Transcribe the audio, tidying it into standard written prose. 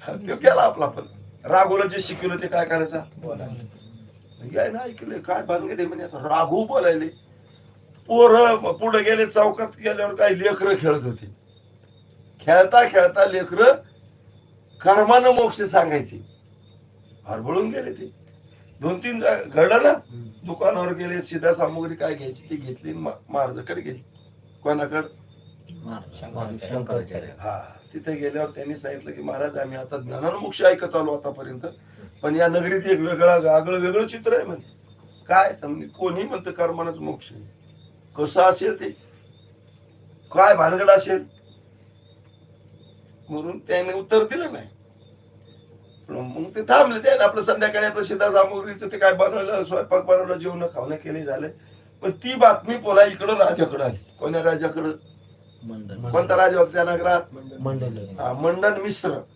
तो गेला आपला. पण राघूला जे शिकवलं ते काय करायचं, याय ना ऐकले काय भानगडे म्हणे आता राघू बोलायले. पोरं पुढे गेले, चौकात गेल्यावर काही लेकरं खेळत होते. खेळता खेळता लेकरं कर्मानं मोक्ष सांगायचे, हरबळून गेले ते. 2-3 घडलं ना, दुकानावर गेले, सीधा सामुग्री काय घ्यायची ती घेतली, महाराजाकडे गेली. कोणाकडे, शंकराचार्य. हा. तिथे गेल्यावर त्यांनी सांगितलं की महाराज आम्ही आता ज्ञानानं मोक्ष ऐकत आलो आतापर्यंत, पण या नगरीत एक आगळं वेगळं चित्र आहे म्हणजे. काय कोणी म्हणतं कर्मानंच मोक्ष, कसं असेल ते, काय भानगड असेल, म्हणून त्याने उत्तर दिलं नाही. मग ते थांबले. त्याने आपलं संध्याकाळी आपलं सीधा सामुग्रीचं ते काय बनवलं, स्वयंपाक बनवलं, जेवण खावणं केले, झाले. पण ती बातमी पुन्हा इकडं राजाकडे आली. कोण्या राजाकडं, कोणता राजा होता त्या नगरात, मंडन मिश्र.